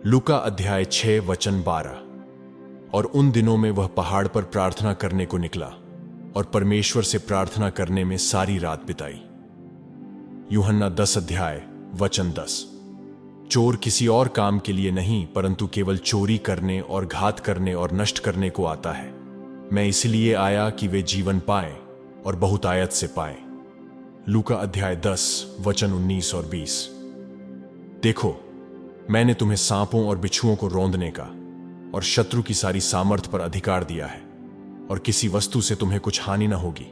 लूका अध्याय 6 वचन 12। और उन दिनों में वह पहाड़ पर प्रार्थना करने को निकला और परमेश्वर से प्रार्थना करने में सारी रात बिताई। यूहन्ना 10 अध्याय वचन 10। चोर किसी और काम के लिए नहीं परंतु केवल चोरी करने और घात करने और नष्ट करने को आता है। मैं इसलिए आया कि वे जीवन पाएं और बहुतायत से पाएं। लूका अध्याय 10 वचन 19 और 20। देखो, मैंने तुम्हें सांपों और बिच्छुओं को रौंदने का और शत्रु की सारी सामर्थ पर अधिकार दिया है, और किसी वस्तु से तुम्हें कुछ हानि न होगी।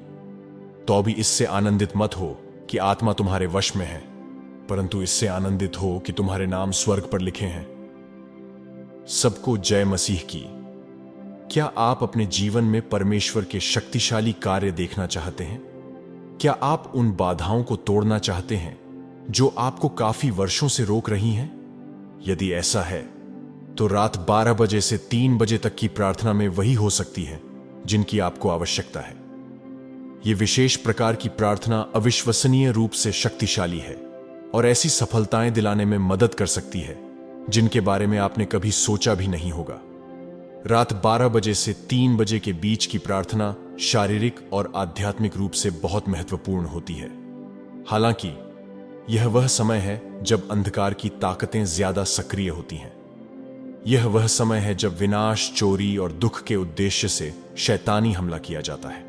तो भी इससे आनंदित मत हो कि आत्मा तुम्हारे वश में है, परंतु इससे आनंदित हो कि तुम्हारे नाम स्वर्ग पर लिखे हैं। सबको जय मसीह की। क्या आप अपने जीवन में परमेश्वर के शक्तिशाली कार्य देखना चाहते हैं? क्या आप उन बाधाओं को तोड़ना चाहते हैं जो आपको काफी वर्षों से रोक रही हैं? यदि ऐसा है तो रात 12 बजे से 3 बजे तक की प्रार्थना में वही हो सकती है जिनकी आपको आवश्यकता है। यह विशेष प्रकार की प्रार्थना अविश्वसनीय रूप से शक्तिशाली है और ऐसी सफलताएं दिलाने में मदद कर सकती है जिनके बारे में आपने कभी सोचा भी नहीं होगा। रात 12 बजे से 3 बजे के बीच की प्रार्थना शारीरिक और आध्यात्मिक रूप से बहुत महत्वपूर्ण होती है। हालांकि यह वह समय है जब अंधकार की ताकतें ज्यादा सक्रिय होती हैं। यह वह समय है जब विनाश, चोरी और दुख के उद्देश्य से शैतानी हमला किया जाता है।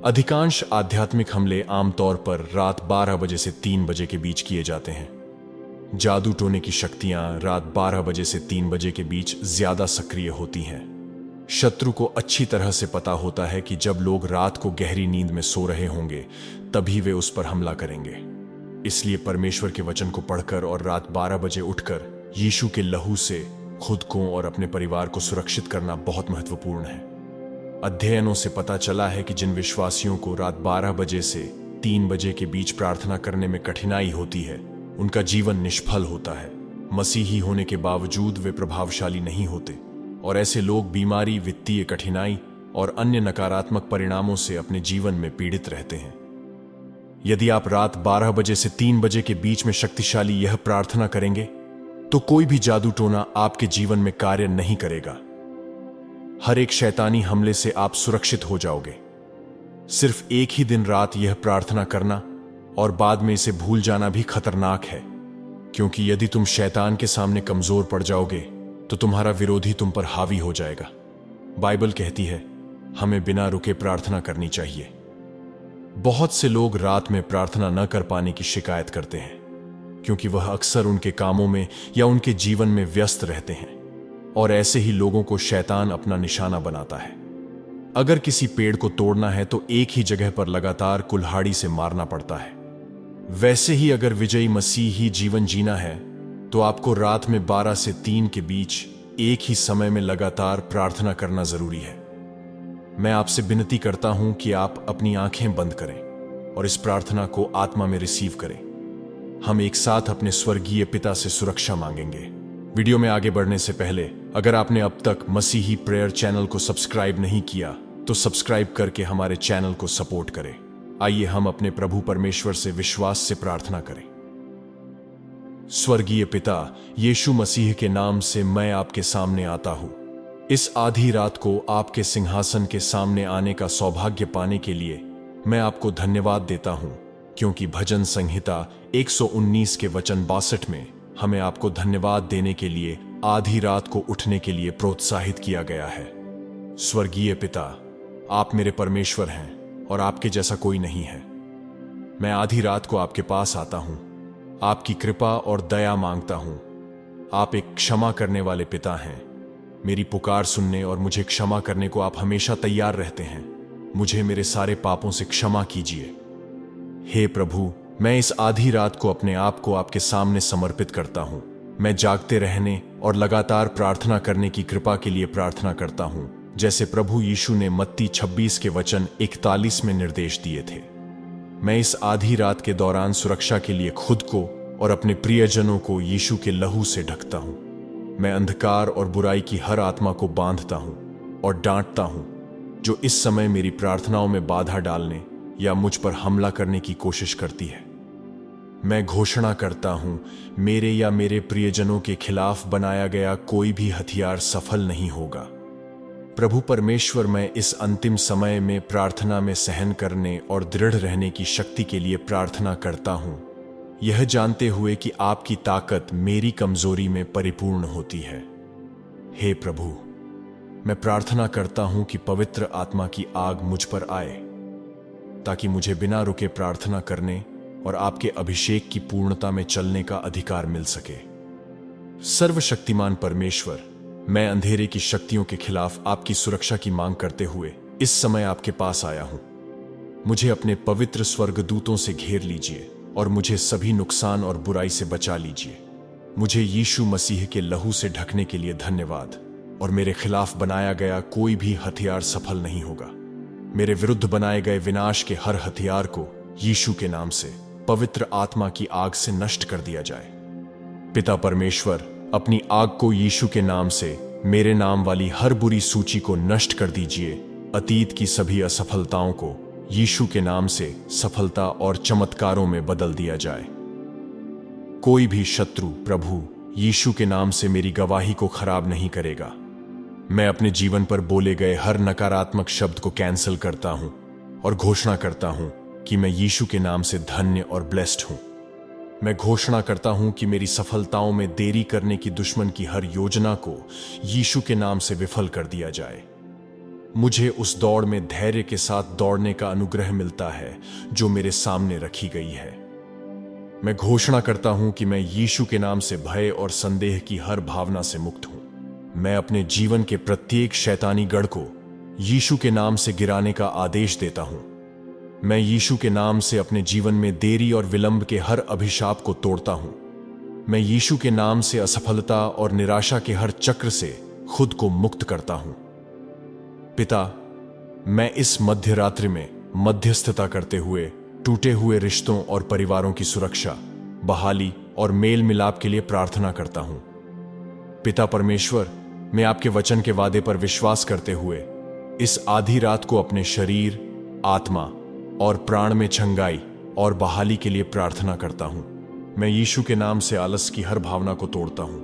अधिकांश आध्यात्मिक हमले आमतौर पर रात 12 बजे से 3 बजे के बीच किए जाते हैं। जादू टोने की शक्तियां रात 12 बजे से 3 बजे के बीच ज्यादा सक्रिय होती हैं। शत्रु को अच्छी तरह से पता होता है कि जब लोग रात को गहरी नींद में सो रहे होंगे तभी वे उस पर हमला करेंगे। इसलिए परमेश्वर के वचन को पढ़कर और रात 12 बजे उठकर यीशु के लहू से खुद को और अपने परिवार को सुरक्षित करना बहुत महत्वपूर्ण है। अध्ययनों से पता चला है कि जिन विश्वासियों को रात 12 बजे से 3 बजे के बीच प्रार्थना करने में कठिनाई होती है, उनका जीवन निष्फल होता है। मसीही होने के बावजूद वे प्रभावशाली नहीं होते और ऐसे लोग बीमारी, वित्तीय कठिनाई और अन्य नकारात्मक परिणामों से अपने जीवन में पीड़ित रहते हैं। यदि आप रात 12 बजे से 3 बजे के बीच में शक्तिशाली यह प्रार्थना करेंगे तो कोई भी जादू टोना आपके जीवन में कार्य नहीं करेगा। हर एक शैतानी हमले से आप सुरक्षित हो जाओगे। सिर्फ एक ही दिन रात यह प्रार्थना करना और बाद में इसे भूल जाना भी खतरनाक है, क्योंकि यदि तुम शैतान के सामने कमजोर पड़ जाओगे तो तुम्हारा विरोधी तुम पर हावी हो जाएगा। बाइबल कहती है हमें बिना रुके प्रार्थना करनी चाहिए। बहुत से लोग रात में प्रार्थना न कर पाने की शिकायत करते हैं क्योंकि वह अक्सर उनके कामों में या उनके जीवन में व्यस्त रहते हैं, और ऐसे ही लोगों को शैतान अपना निशाना बनाता है। अगर किसी पेड़ को तोड़ना है तो एक ही जगह पर लगातार कुल्हाड़ी से मारना पड़ता है। वैसे ही अगर विजयी मसीही जीवन जीना है तो आपको रात में 12 से 3 के बीच एक ही समय में लगातार प्रार्थना करना जरूरी है। मैं आपसे विनती करता हूं कि आप अपनी आंखें बंद करें और इस प्रार्थना को आत्मा में रिसीव करें। हम एक साथ अपने स्वर्गीय पिता से सुरक्षा मांगेंगे। वीडियो में आगे बढ़ने से पहले अगर आपने अब तक मसीही प्रेयर चैनल को सब्सक्राइब नहीं किया तो सब्सक्राइब करके हमारे चैनल को सपोर्ट करें। आइए हम अपने प्रभु परमेश्वर से विश्वास से प्रार्थना करें। स्वर्गीय पिता, यीशु मसीह के नाम से मैं आपके सामने आता हूं। इस आधी रात को आपके सिंहासन के सामने आने का सौभाग्य पाने के लिए मैं आपको धन्यवाद देता हूं, क्योंकि भजन संहिता 119 के वचन 62 में हमें आपको धन्यवाद देने के लिए आधी रात को उठने के लिए प्रोत्साहित किया गया है। स्वर्गीय पिता, आप मेरे परमेश्वर हैं और आपके जैसा कोई नहीं है। मैं आधी रात को आपके पास आता हूं, आपकी कृपा और दया मांगता हूं। आप एक क्षमा करने वाले पिता हैं। मेरी पुकार सुनने और मुझे क्षमा करने को आप हमेशा तैयार रहते हैं। मुझे मेरे सारे पापों से क्षमा कीजिए। हे प्रभु, मैं इस आधी रात को अपने आप को आपके सामने समर्पित करता हूं। मैं जागते रहने और लगातार प्रार्थना करने की कृपा के लिए प्रार्थना करता हूं, जैसे प्रभु यीशु ने मत्ती 26 के वचन 41 में निर्देश दिए थे। मैं इस आधी रात के दौरान सुरक्षा के लिए खुद को और अपने प्रियजनों को यीशु के लहू से ढकता हूं। मैं अंधकार और बुराई की हर आत्मा को बांधता हूं और डांटता हूं जो इस समय मेरी प्रार्थनाओं में बाधा डालने या मुझ पर हमला करने की कोशिश करती है। मैं घोषणा करता हूं, मेरे या मेरे प्रियजनों के खिलाफ बनाया गया कोई भी हथियार सफल नहीं होगा। प्रभु परमेश्वर, मैं इस अंतिम समय में प्रार्थना में सहन करने और दृढ़ रहने की शक्ति के लिए प्रार्थना करता हूं, यह जानते हुए कि आपकी ताकत मेरी कमजोरी में परिपूर्ण होती है। हे प्रभु, मैं प्रार्थना करता हूं कि पवित्र आत्मा की आग मुझ पर आए, ताकि मुझे बिना रुके प्रार्थना करने और आपके अभिषेक की पूर्णता में चलने का अधिकार मिल सके। सर्वशक्तिमान परमेश्वर, मैं अंधेरे की शक्तियों के खिलाफ आपकी सुरक्षा की मांग करते हुए इस समय आपके पास आया हूं। मुझे अपने पवित्र स्वर्गदूतों से घेर लीजिए और मुझे सभी नुकसान और बुराई से बचा लीजिए। मुझे यीशु मसीह के लहू से ढकने के लिए धन्यवाद, और मेरे खिलाफ बनाया गया कोई भी हथियार सफल नहीं होगा। मेरे विरुद्ध बनाए गए विनाश के हर हथियार को यीशु के नाम से पवित्र आत्मा की आग से नष्ट कर दिया जाए। पिता परमेश्वर, अपनी आग को यीशु के नाम से मेरे नाम वाली हर बुरी सूची को नष्ट कर दीजिए। अतीत की सभी असफलताओं को यीशु के नाम से सफलता और चमत्कारों में बदल दिया जाए। कोई भी शत्रु प्रभु यीशु के नाम से मेरी गवाही को खराब नहीं करेगा। मैं अपने जीवन पर बोले गए हर नकारात्मक शब्द को कैंसिल करता हूं और घोषणा करता हूं कि मैं यीशु के नाम से धन्य और ब्लेस्ड हूं। मैं घोषणा करता हूं कि मेरी सफलताओं में देरी करने की दुश्मन की हर योजना को यीशु के नाम से विफल कर दिया जाए। मुझे उस दौड़ में धैर्य के साथ दौड़ने का अनुग्रह मिलता है जो मेरे सामने रखी गई है। मैं घोषणा करता हूं कि मैं यीशु के नाम से भय और संदेह की हर भावना से मुक्त हूं। मैं अपने जीवन के प्रत्येक शैतानी गढ़ को यीशु के नाम से गिराने का आदेश देता हूं। मैं यीशु के नाम से अपने जीवन में देरी और विलंब के हर अभिशाप को तोड़ता हूं। मैं यीशु के नाम से असफलता और निराशा के हर चक्र से खुद को मुक्त करता हूं। पिता, मैं इस मध्य रात्रि में मध्यस्थता करते हुए टूटे हुए रिश्तों और परिवारों की सुरक्षा, बहाली और मेल मिलाप के लिए प्रार्थना करता हूं। पिता परमेश्वर, मैं आपके वचन के वादे पर विश्वास करते हुए इस आधी रात को अपने शरीर, आत्मा और प्राण में छंगाई और बहाली के लिए प्रार्थना करता हूं। मैं यीशु के नाम से आलस की हर भावना को तोड़ता हूं।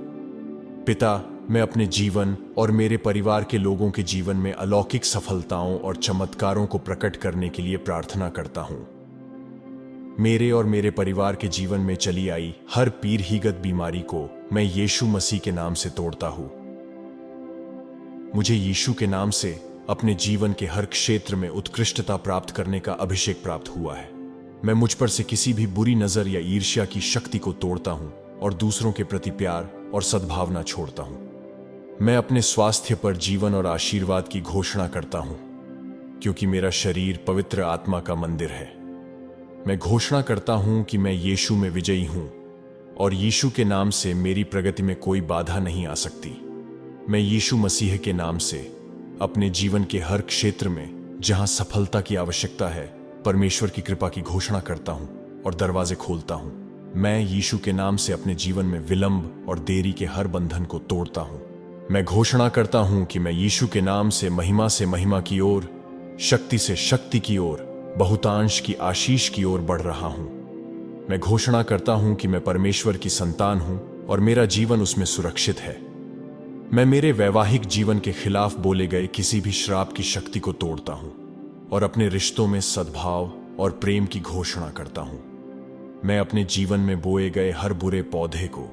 पिता, मैं अपने जीवन और मेरे परिवार के लोगों के जीवन में अलौकिक सफलताओं और चमत्कारों को प्रकट करने के लिए प्रार्थना करता हूं। मेरे और मेरे परिवार के जीवन में चली आई हर पीढ़ीगत बीमारी को मैं यीशु मसीह के नाम से तोड़ता हूं। मुझे यीशु के नाम से अपने जीवन के हर क्षेत्र में उत्कृष्टता प्राप्त करने का अभिषेक प्राप्त हुआ है। मैं मुझ पर से किसी भी बुरी नजर या ईर्ष्या की शक्ति को तोड़ता हूं और दूसरों के प्रति प्यार और सद्भावना छोड़ता हूं। मैं अपने स्वास्थ्य पर जीवन और आशीर्वाद की घोषणा करता हूं, क्योंकि मेरा शरीर पवित्र आत्मा का मंदिर है। मैं घोषणा करता हूं कि मैं यीशु में विजयी हूं और यीशु के नाम से मेरी प्रगति में कोई बाधा नहीं आ सकती। मैं यीशु मसीह के नाम से अपने जीवन के हर क्षेत्र में जहां सफलता की आवश्यकता है, परमेश्वर की कृपा की घोषणा करता हूं और दरवाजे खोलता हूं। मैं यीशु के नाम से अपने जीवन में विलंब और देरी के हर बंधन को तोड़ता हूं। मैं घोषणा करता हूं कि मैं यीशु के नाम से महिमा की ओर, शक्ति से शक्ति की ओर, बहुतांश की आशीष की ओर बढ़ रहा हूं। मैं घोषणा करता हूं कि मैं परमेश्वर की संतान हूं और मेरा जीवन उसमें सुरक्षित है। मैं मेरे वैवाहिक जीवन के खिलाफ बोले गए किसी भी श्राप की शक्ति को तोड़ता हूं और अपने रिश्तों में सद्भाव और प्रेम की घोषणा करता हूं। मैं अपने जीवन में बोए गए हर बुरे पौधे को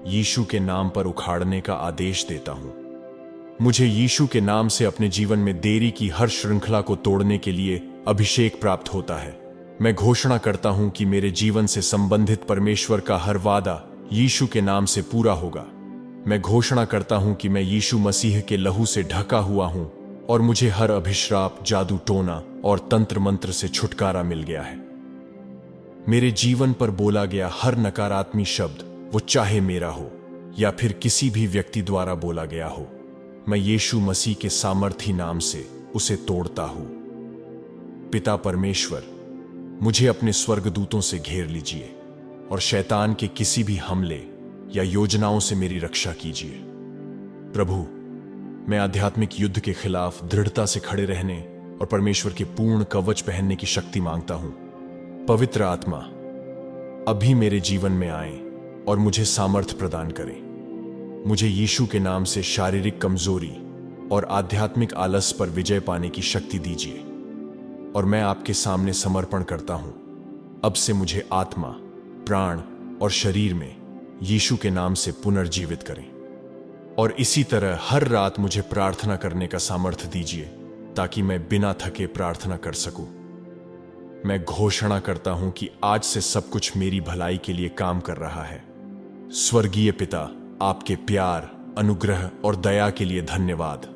यीशु के नाम पर उखाड़ने का आदेश देता हूं। मुझे यीशु के नाम से अपने जीवन में देरी की हर श्रृंखला को तोड़ने के लिए अभिषेक प्राप्त होता है। मैं घोषणा करता हूं कि मेरे जीवन से संबंधित परमेश्वर का हर वादा यीशु के नाम से पूरा होगा। मैं घोषणा करता हूं कि मैं यीशु मसीह के लहू से ढका हुआ हूं और मुझे हर अभिश्राप, जादू टोना और तंत्र मंत्र से छुटकारा मिल गया है। मेरे जीवन पर बोला गया हर नकारात्मक शब्द, वो चाहे मेरा हो या फिर किसी भी व्यक्ति द्वारा बोला गया हो, मैं यीशु मसीह के सामर्थी नाम से उसे तोड़ता हूं। पिता परमेश्वर, मुझे अपने स्वर्गदूतों से घेर लीजिए और शैतान के किसी भी हमले या योजनाओं से मेरी रक्षा कीजिए। प्रभु, मैं आध्यात्मिक युद्ध के खिलाफ दृढ़ता से खड़े रहने और परमेश्वर के पूर्ण कवच पहनने की शक्ति मांगता हूं। पवित्र आत्मा, अभी मेरे जीवन में आए और मुझे सामर्थ्य प्रदान करें। मुझे यीशु के नाम से शारीरिक कमजोरी और आध्यात्मिक आलस पर विजय पाने की शक्ति दीजिए। और मैं आपके सामने समर्पण करता हूं, अब से मुझे आत्मा, प्राण और शरीर में यीशु के नाम से पुनर्जीवित करें। और इसी तरह हर रात मुझे प्रार्थना करने का सामर्थ्य दीजिए, ताकि मैं बिना थके प्रार्थना कर सकूं। मैं घोषणा करता हूं कि आज से सब कुछ मेरी भलाई के लिए काम कर रहा है। स्वर्गीय पिता, आपके प्यार, अनुग्रह और दया के लिए धन्यवाद।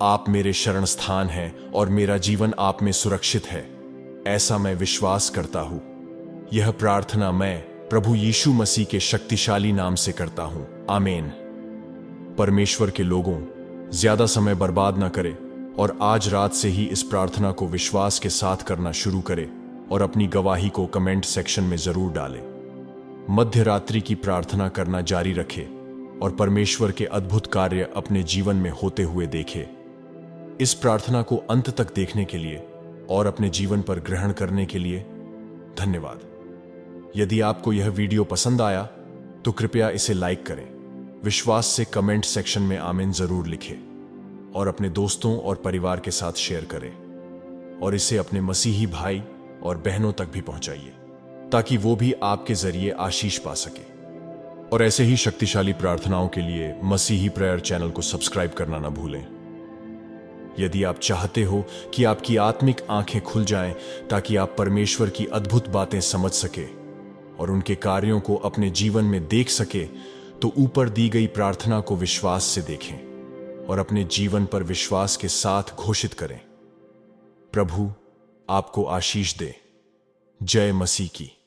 आप मेरे शरण स्थान हैं और मेरा जीवन आप में सुरक्षित है, ऐसा मैं विश्वास करता हूं। यह प्रार्थना मैं प्रभु यीशु मसीह के शक्तिशाली नाम से करता हूं, आमीन। परमेश्वर के लोगों, ज्यादा समय बर्बाद ना करें और आज रात से ही इस प्रार्थना को विश्वास के साथ करना शुरू करें और अपनी गवाही को कमेंट सेक्शन में जरूर डालें। मध्य रात्रि की प्रार्थना करना जारी रखें और परमेश्वर के अद्भुत कार्य अपने जीवन में होते हुए देखें। इस प्रार्थना को अंत तक देखने के लिए और अपने जीवन पर ग्रहण करने के लिए धन्यवाद। यदि आपको यह वीडियो पसंद आया तो कृपया इसे लाइक करें, विश्वास से कमेंट सेक्शन में आमीन जरूर लिखें और अपने दोस्तों और परिवार के साथ शेयर करें और इसे अपने मसीही भाई और बहनों तक भी पहुंचाइए, ताकि वो भी आपके जरिए आशीष पा सके। और ऐसे ही शक्तिशाली प्रार्थनाओं के लिए मसीही प्रेयर चैनल को सब्सक्राइब करना ना भूलें। यदि आप चाहते हो कि आपकी आत्मिक आंखें खुल जाएं ताकि आप परमेश्वर की अद्भुत बातें समझ सके और उनके कार्यों को अपने जीवन में देख सके, तो ऊपर दी गई प्रार्थना को विश्वास से देखें और अपने जीवन पर विश्वास के साथ घोषित करें। प्रभु आपको आशीष दे। जय मसीह की।